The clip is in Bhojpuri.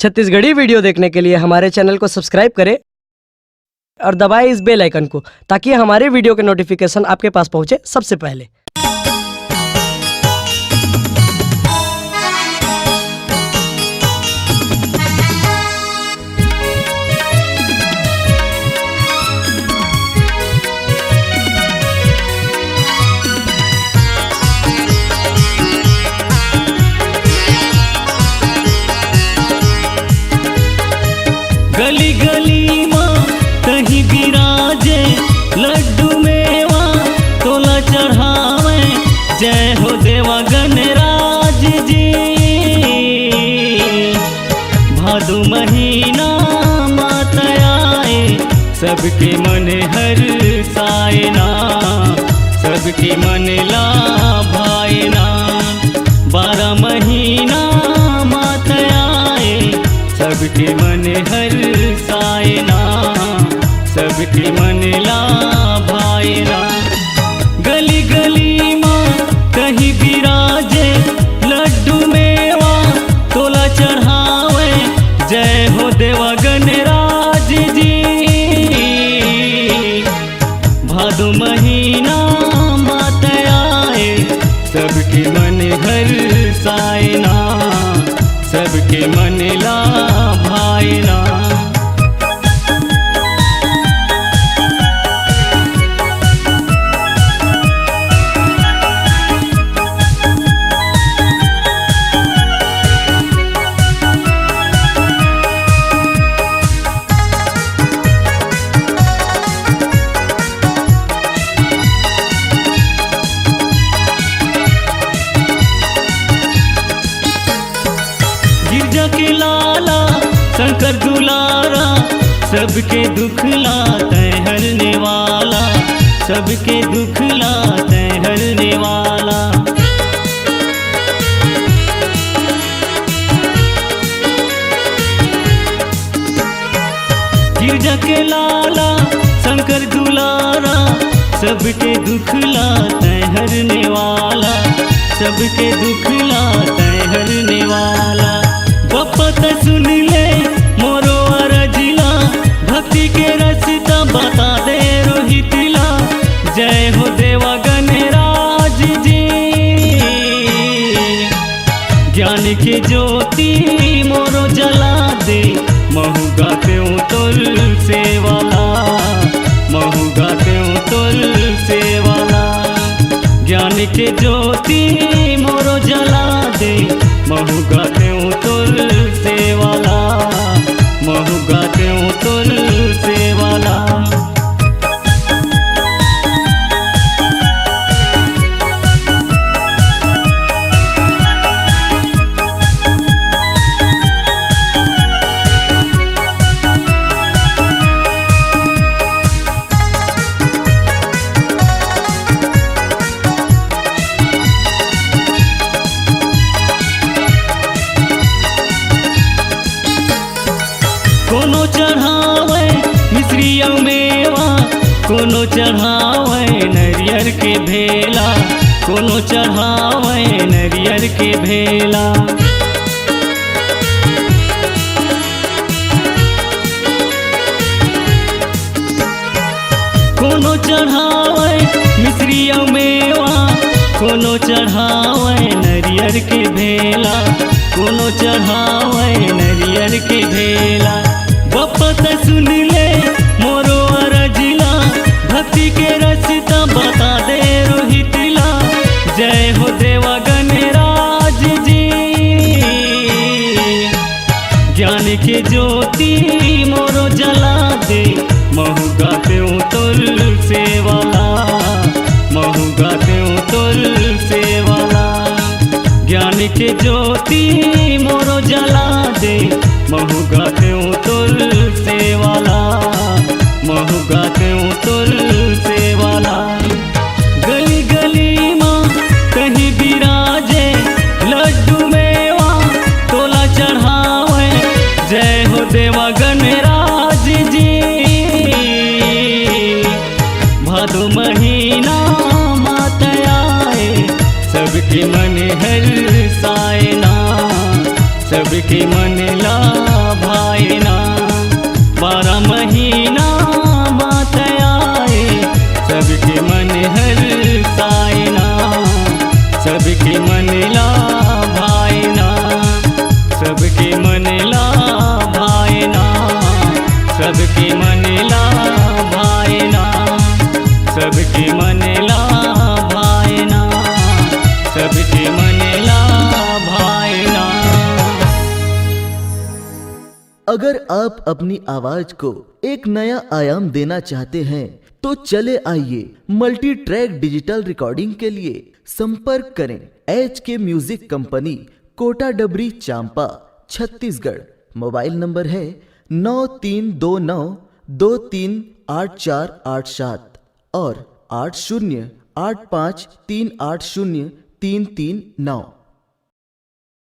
छत्तीसगढ़ी वीडियो देखने के लिए हमारे चैनल को सब्सक्राइब करें और दबाएं इस बेल आइकन को, ताकि हमारे वीडियो के नोटिफिकेशन आपके पास पहुंचे सबसे पहले। गली गली माँ कहीं बिराजे लड्डू मेवा तोला चढ़ावे, जय हो देवा गणराज जी। भादो महीना माता आए, सबके मन हर सायना, सबके मन ला भाईना। 12 महीना माता आए, सबके मन हर सायना, सबके मन ला भाईना। गली गली माँ कहीं बिराजे लड्डू मेवा तोला चढ़ावे, जय हो देवा गणराज जी। भादो महीना माता आए, सबके मन हर सायना, सबके मन ला भाईना। गिरजा के लाला शंकर दुलारा, सबके दुख लाते हरने वाला, सबके दुख लाते हरने वाला। गिरजा के लाला शंकर दुलारा, सबके दुख लाते हरने वाला, सबके दुख लाते हरने वाला। बपत सुन ले मोरो अरजिला, भक्ति के रस्ता बता दे रोहितला, जय हो देवा गणराज जी। ज्ञान के ज्योति मोरो जला दे, महु गाते तुल से वाला, महु गाते तुल से वाला। ज्ञान के ज्योति मोरो जला दे, महु गाते तुल से वाला, महु गाते तुल से वाला। कोनो चढ़ावे मिश्री और मेवा, कोनो चढ़ावे नरियर के भेला, कोनो चढ़ावे नरियर के भेला। कोनो चढ़ावे मिश्री और मेवा, कोनो चढ़ावे नरियर के भेला, कोनो चढ़ावे नरियर के भेला। बपत सुन ले मोरो अरजिला, भक्ति के रस्ता बता दे रोहितला, जय हो देवा गणराज जी। ज्ञान के ज्योति मोरो जला दे, महु गाते तुल से वाला, महु गाते तुल से वाला। ज्ञान के ज्योति मोरो जला दे, महु गाते तुल से वाला, महु गाते तुल से वाला। गली गली माँ कहीं बिराजे लड्डू मेवा तोला चढ़ावे, जय हो देवा गणराज जी। भादो महीना माता आए, सबके मन हर सायना, सबके मन ला सबके मनला भाईना, सबके मनला भाईना, सबके मनला भाईना, सबके मनला भाईना। अगर आप अपनी आवाज को एक नया आयाम देना चाहते हैं तो चले आइए मल्टी ट्रैक डिजिटल रिकॉर्डिंग के लिए संपर्क करें HK म्यूजिक कंपनी, कोटा डबरी, चांपा, छत्तीसगढ़। मोबाइल नंबर है 9329238487 और 8085380339।